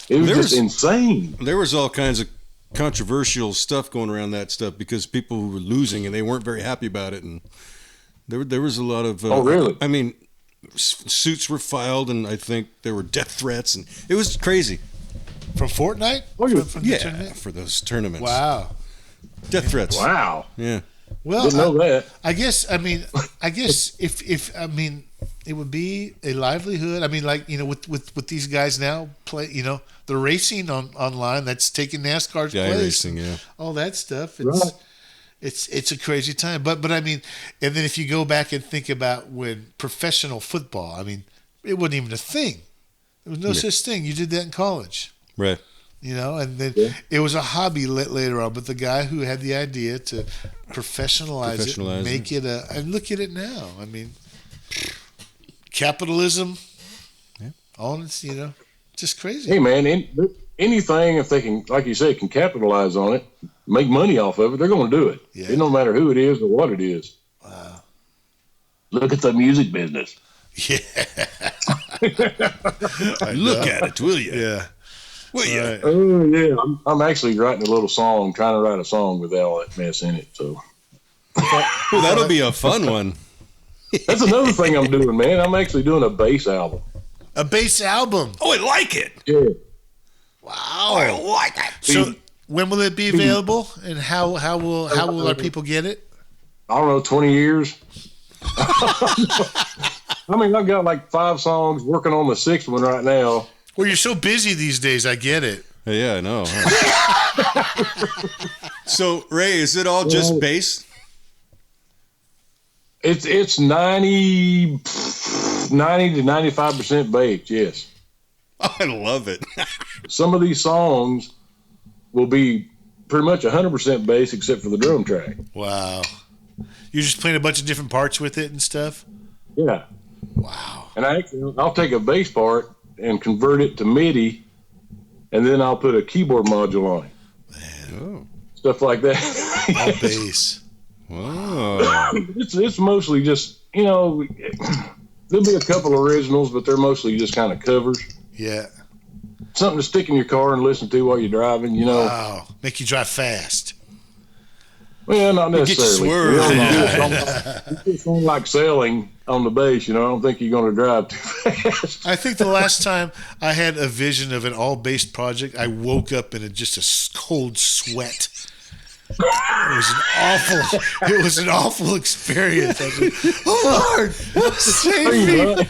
It was just insane. There was all kinds of controversial stuff going around that stuff because people who were losing and they weren't very happy about it, and there was a lot of oh, really? I mean, suits were filed, and I think there were death threats, and it was crazy. From Fortnite? From the tournament? For those tournaments. Wow. Death threats. Wow. Yeah. Well, didn't know that. I guess if it would be a livelihood. I mean, like, with these guys now play, the racing online, that's taking NASCAR's place. Racing, yeah. All that stuff. Right. It's a crazy time. But I mean, and then if you go back and think about when professional football, I mean, it wasn't even a thing. There was no such thing. You did that in college. Right. And then it was a hobby later on. But the guy who had the idea to professionalize it, make it and look at it now. I mean, capitalism, on its, just crazy. Hey, man, anything, if they can, like you say, can capitalize on it, make money off of it, they're going to do it. Yeah. It don't matter who it is or what it is. Wow. Look at the music business. Yeah. Look at it, will you? Yeah. Will you? Right. Oh, yeah. I'm actually writing a little song, trying to write a song with all that mess in it. So Well, that'll be a fun one. that's another thing I'm doing, man. I'm actually doing a bass album. A bass album. Oh, I like it. Yeah. Wow. I like it. So when will it be available, and how will our people get it? I don't know, 20 years. I mean, I've got like 5 songs, working on the 6th one right now. Well, you're so busy these days. I get it. Yeah, I know. So, Ray, is it all just bass? It's 90 to 95% bass, yes. Oh, I love it. Some of these songs will be pretty much 100% bass except for the drum track. Wow. You're just playing a bunch of different parts with it and stuff? Yeah. Wow. And I'll take a bass part and convert it to MIDI, and then I'll put a keyboard module on it. Oh. Stuff like that. All bass. Wow. It's mostly just, there'll be a couple originals, but they're mostly just kind of covers. Yeah. Something to stick in your car and listen to while you're driving, Wow. Make you drive fast. Well, not necessarily. Get It's like sailing on the bass, I don't think you're going to drive too fast. I think the last time I had a vision of an all-bass project, I woke up in just a cold sweat. It was an awful experience. I was like, oh, Lord, save me.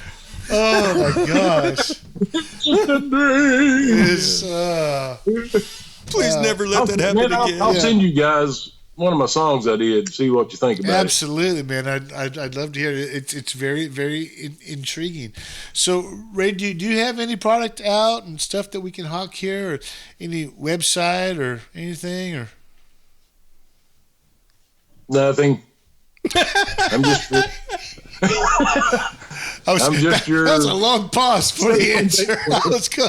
Oh, my gosh. Please never let that happen again. I'll send you guys one of my songs I did. See what you think about Absolutely, man. I'd love to hear it. It's very, very intriguing. So, Ray, do you have any product out and stuff that we can hawk here, or any website or anything, or? Nothing. I'm just. I'm just your. That was a long pause for the answer. Let's go.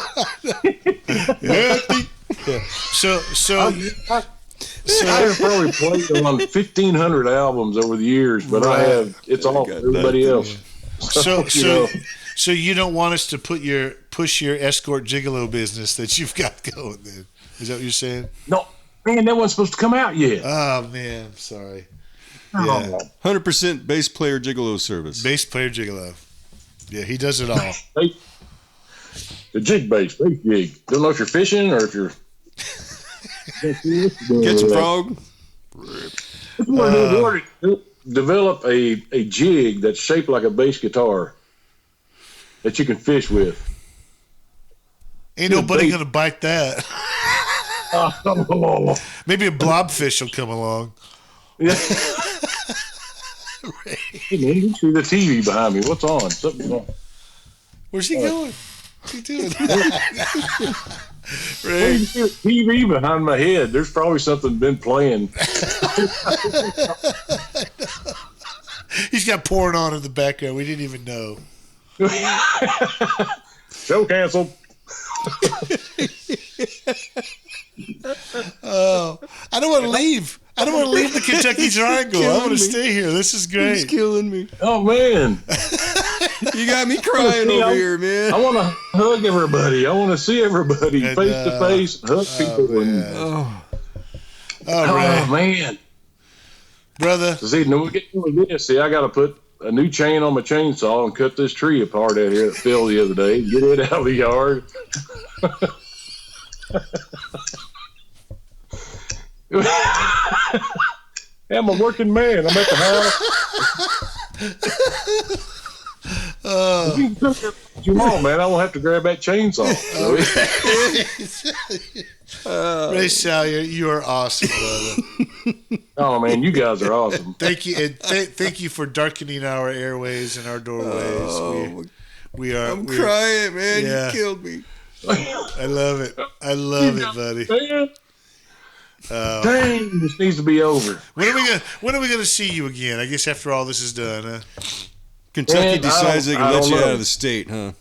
Yeah. So I have probably played on 1,500 albums over the years, but I have. It's all for everybody else. So you don't want us to push your escort gigolo business that you've got going then? Is that what you're saying? No, man, that wasn't supposed to come out yet. Oh man, I'm sorry. Yeah. 100% bass player gigolo service. Bass player gigolo. Yeah, he does it all. The jig bass jig. Don't know if you're fishing or if you're Catch a frog. Develop a jig that's shaped like a bass guitar that you can fish with. Ain't nobody gonna bite that. Maybe a blobfish will come along. Yeah. Hey, man, you see the TV behind me. What's on? Something's on. Where's he going? What's he doing? Well, you see the TV behind my head. There's probably something been playing. He's got porn on in the background. We didn't even know. Show canceled. Oh, I don't want to leave. I don't want to leave the Kentucky Triangle. I want to stay here. This is great. He's killing me. Oh, man. You got me crying over here, man. I want to hug everybody. I want to see everybody face to face, hug people. Right. Oh, man. Brother. So, see, when we get to this, I got to put a new chain on my chainsaw and cut this tree apart out here that fell the other day. Get it out of the yard. I'm a working man. I'm at the house. You can cook it what you want, man. I won't have to grab that chainsaw. Ray Salyer, you are awesome, brother. Oh, man, you guys are awesome. Thank you, and thank you for darkening our airways and our doorways. I'm crying, man. Yeah. You killed me. I love it. I love it, buddy. Dang, this needs to be over. When are we gonna see you again? I guess after all this is done, huh? Kentucky decides they can let you out of the state, huh?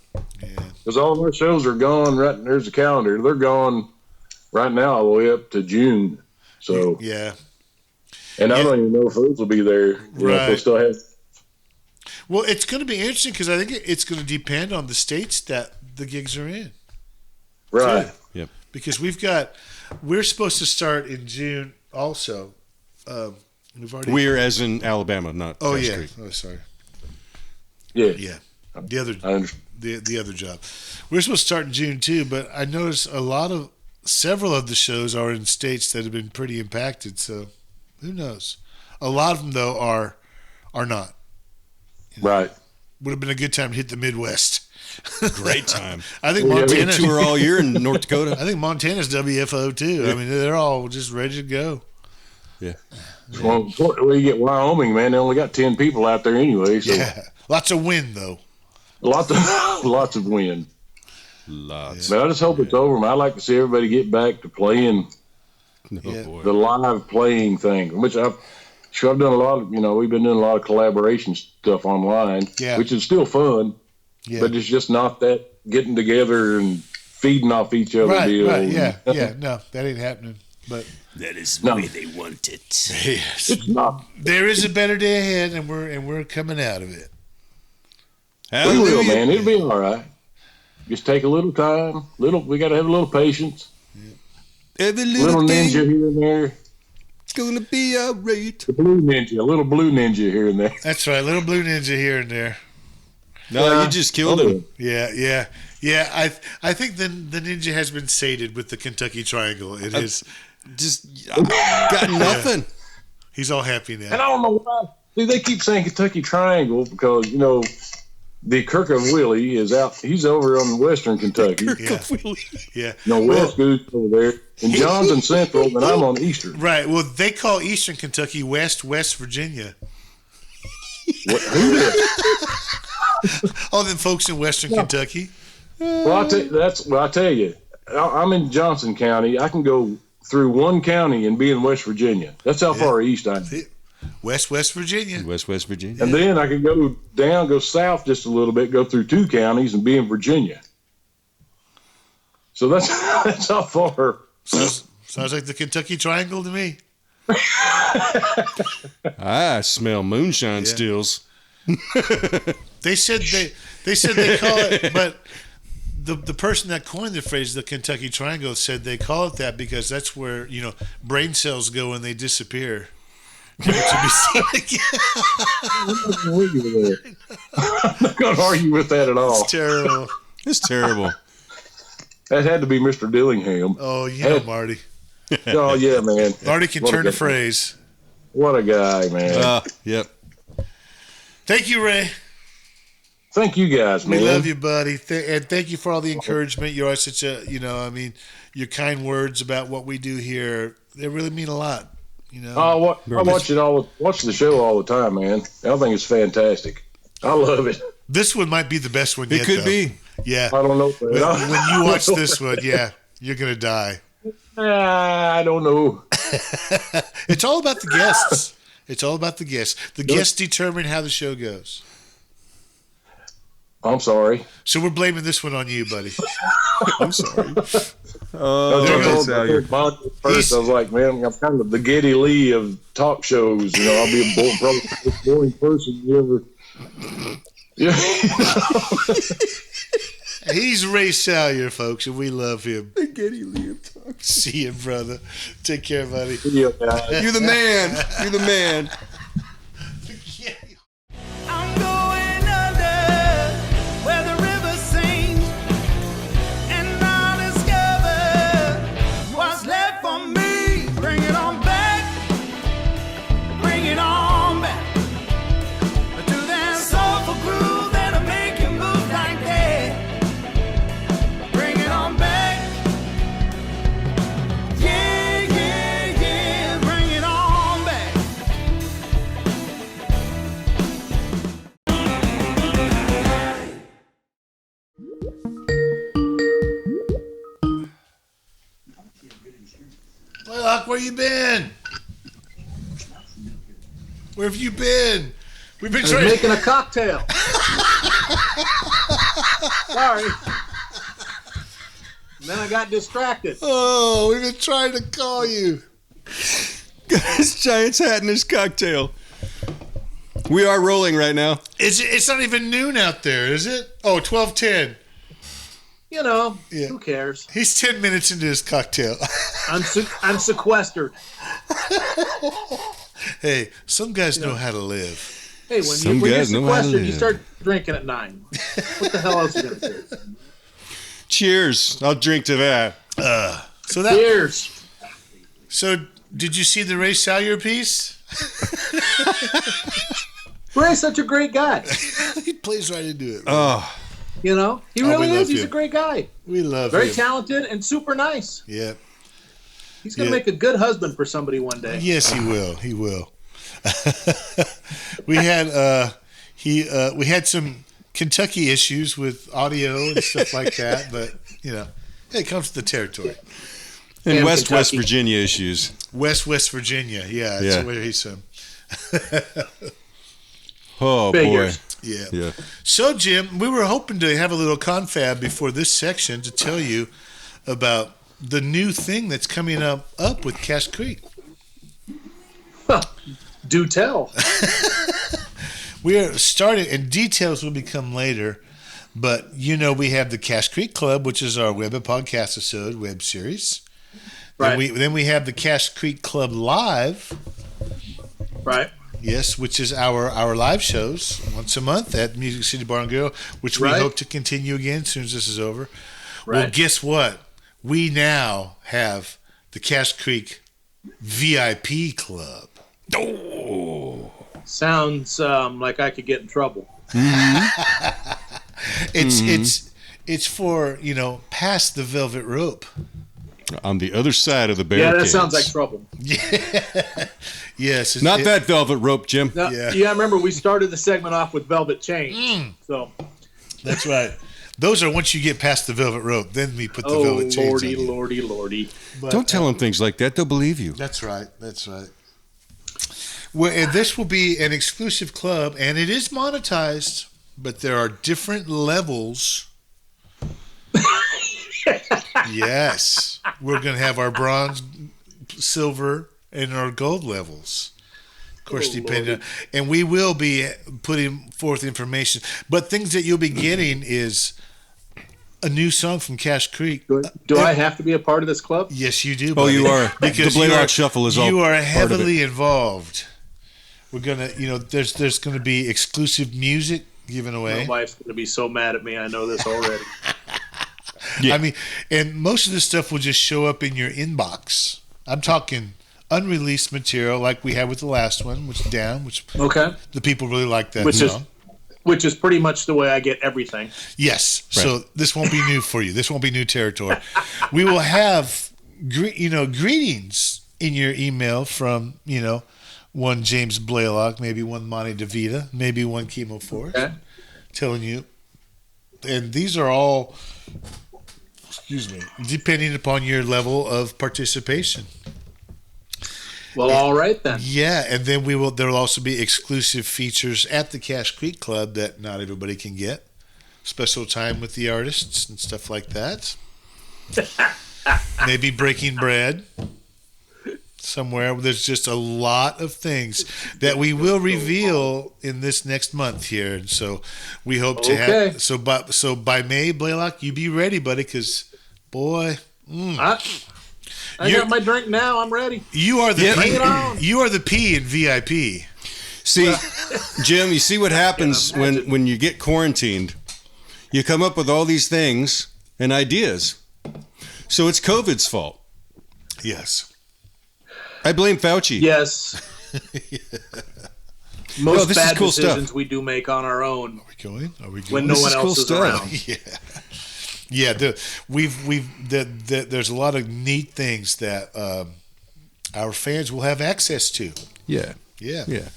Yeah. Because all our shows are gone. Right there's the calendar. They're gone right now all the way up to June. So yeah. And I don't even know if those will be there. You know, if they'll still have. Well, it's going to be interesting because I think it's going to depend on the states that the gigs are in. Right. Too. Yep. Because we're supposed to start in June also. We're as in Alabama, not. Oh Cass yeah. Creek. Oh sorry. Yeah. Yeah. The other the other job. We're supposed to start in June too, but I noticed several of the shows are in states that have been pretty impacted. So who knows? A lot of them though are not. You know, right. Would have been a good time to hit the Midwest. Great time. I think Montana tour all year in North Dakota. I think Montana's WFO too. I mean, they're all just ready to go. Yeah. Well, you get Wyoming, man. They only got 10 people out there anyway. So yeah. Lots of wind though. Lots of wind. Lots. But I just hope it's over, man. I'd like to see everybody get back to playing the live playing thing, which I've done a lot of, we've been doing a lot of collaboration stuff online, which is still fun, but it's just not that getting together and feeding off each other deal. Right, yeah. No, that ain't happening. But that is the way they want it. Yes. It's not. There is a better day ahead, and we're coming out of it. We will, man. It'll be all right. Just take a little time. We got to have a little patience. Every little ninja here and there. It's gonna be all right. The blue ninja, a little blue ninja here and there. That's right, little blue ninja here and there. No, you just killed him. Yeah. I think the ninja has been sated with the Kentucky Triangle. It is just got nothing. He's all happy now. And I don't know why. See, they keep saying Kentucky Triangle because the Kirk of Willie is out. He's over on Western Kentucky. Yeah. West Goose over there. And John's in Central, and I'm on Eastern. Right. Well, they call Eastern Kentucky West Virginia. Who did? All them folks in Western Kentucky. Well, I tell you, I'm in Johnson County. I can go through one county and be in West Virginia. That's how far east I am. West Virginia. West Virginia. And then I can go south just a little bit, go through two counties and be in Virginia. So that's how far. Sounds like the Kentucky Triangle to me. I smell moonshine stills. They said they call it, but the person that coined the phrase, the Kentucky Triangle, said they call it that because that's where brain cells go and they disappear. Never to be seen again. I'm not going to argue with that at all. It's terrible. It's terrible. That had to be Mr. Dillingham. Oh, Marty. Oh, yeah, man. Marty can turn a phrase. What a guy, man. Yep. Thank you, Ray. Thank you guys, man. We love you, buddy. And thank you for all the encouragement. You're always such a, your kind words about what we do here, they really mean a lot. I watch the show all the time, man. I think it's fantastic. I love it. This one might be the best one yet. It could be. Yeah. I don't know. When you watch this one, you're going to die. I don't know. It's all about the guests. The guests determine how the show goes. I'm sorry. So we're blaming this one on you, buddy. I'm sorry. First, I was like, man, I'm kind of the Geddy Lee of talk shows. I'll be a probably the boring person you ever. Yeah. He's Ray Salyer, folks, and we love him. The Geddy Lee of talk. See you, brother. Take care, buddy. Yeah, guys. You're the man. You're the man. I'm going under where the river sings, and I'll discover what's left for me. Bring it on back, bring it on back to that soulful groove that'll make you move like that. Bring it on back, yeah, yeah, yeah. Bring it on back. Blaylock, where you been? Where have you been? We've been trying. Making a cocktail. Sorry. And then I got distracted. Oh, we've been trying to call you. Got his Giants hat and his cocktail. We are rolling right now. It's not even noon out there, is it? Oh, 12:10. Yeah. Who cares? He's 10 minutes into his cocktail. I'm sequestered. Hey, some guys know how to live. Hey, Some when you're guys know how to sequestered, you live. start drinking at 9. What the hell else are you going to do? Cheers. I'll drink to that. Cheers. So, did you see the Ray Salyer piece? Ray's such a great guy. He plays right into it. Oh, He really we is. love He's you. a great guy. We love Very him. talented and super nice. Yeah. He's going to make a good husband for somebody one day. Yes, he will. He will. We had some Kentucky issues with audio and stuff like that, but it comes to the territory. and And West Kentucky. Virginia issues. West Virginia. Yeah, that's Yeah. where he's from. Oh Figures. boy. Yeah. Yeah. So, Jim, we were hoping to have a little confab before this section to tell you about the new thing that's coming up with Cache Creek. Do tell. We are starting, and details will become later, but we have the Cache Creek Club, which is our webipodcastisode web series. Right. Then we have the Cache Creek Club Live. Right. Yes, which is our live shows once a month at Music City Bar and Grill, which we Right. hope to continue again as soon as this is over. Right. Well, guess what? We now have the Cache Creek VIP Club. Oh, Sounds like I could get in trouble. it's for past the velvet rope. On the other side of the Yeah, barricades. that sounds like trouble. Yes, Not that velvet rope, Jim. Now, Yeah. yeah, I remember we started the segment off with Velvet Chains. So, That's right. Those are once you get past the velvet rope, then we put the oh, velvet chains lordy, on you. lordy, lordy. But, Don't tell them things like that. They'll believe you. That's right. That's right. Well, and this will be an exclusive club, and it is monetized, but there are different levels. Yes. We're going to have our bronze, silver, and our gold levels. Of course, depending on, and we will be putting forth information. But things that you'll be getting is a new song from Cache Creek. Do I have to be a part of this club? Yes, you do. Oh, buddy. you are. Because the Blaylock Shuffle is all. You are part of heavily it. involved. We're gonna, there's gonna be exclusive music given away. My wife's going to be so mad at me. I know this already. Yeah. I mean, and most of this stuff will just show up in your inbox. I'm talking unreleased material like we had with the last one, which Okay. the people really like that Which song. Which is pretty much the way I get everything. Yes. Right. So this won't be new for you. This won't be new territory. We will have greetings in your email from, one James Blaylock, maybe one Monty DeVita, maybe one Kimo Force, telling you. And these are all, depending upon your level of participation. Well, all right then. Yeah, and then there'll also be exclusive features at the Cache Creek Club that not everybody can get. Special time with the artists and stuff like that. Maybe breaking bread somewhere. There's just a lot of things that we will reveal in this next month here, and so we hope to have. So by May, Blaylock, you be ready, buddy, because boy. I got my drink now. I'm ready. You are the Bring it on. You are the P in VIP. See, Jim, you see what happens when you get quarantined. You come up with all these things and ideas. So it's COVID's fault. Yes. I blame Fauci. Yes. Most this bad is cool decisions stuff. we do make on our own. Are we going? When no This one is else cool is stuff. around. Yeah. There's a lot of neat things that our fans will have access to. Yeah. Yeah. Yeah.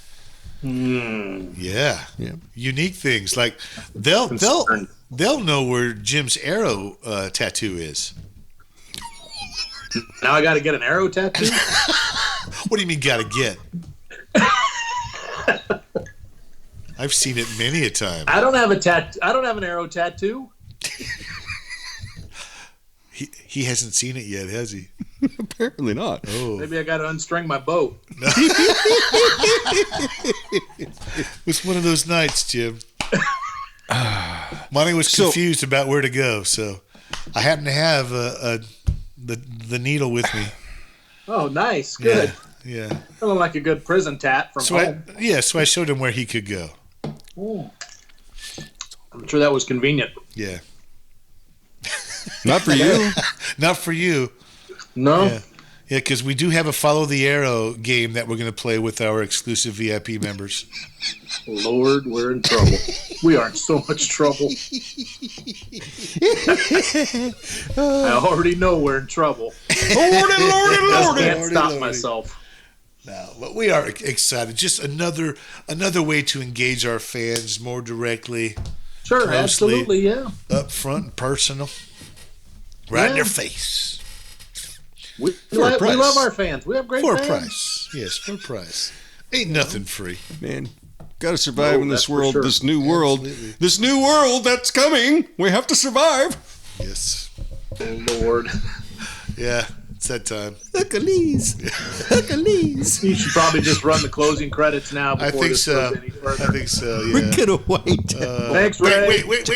Yeah. Yeah. Unique things like they'll know where Jim's arrow tattoo is. Now I got to get an arrow tattoo? What do you mean gotta get? I've seen it many a time. I don't have an arrow tattoo. He hasn't seen it yet, has he? Apparently not. Oh. Maybe I got to unstring my boat. It's one of those nights, Jim. Monty was confused about where to go, so I happen to have the needle with me. Oh, nice. Good. Yeah. Feeling like a good prison tat from home. So I showed him where he could go. I'm sure that was convenient. Yeah. Not for you. Not for you. No. Yeah, because we do have a follow the arrow game that we're going to play with our exclusive VIP members. Lord, we're in trouble. We are in so much trouble. I already know we're in trouble. Lordy. Can't stop myself. No, but we are excited. Just another way to engage our fans more directly. Sure, closely, absolutely, yeah. Up front and personal. Right in their face. We love our fans. We have great For fans. a price. Yes, for a price. Ain't nothing free. Man, got to survive in this that's for world, sure. this new world. Absolutely. This new world that's coming. We have to survive. Yes. Oh, Lord. Yeah, it's that time. Hercules. You should probably just run the closing credits now before I think this so. goes any further. I think so, yeah. We're gonna wait. Thanks, Ray. Wait.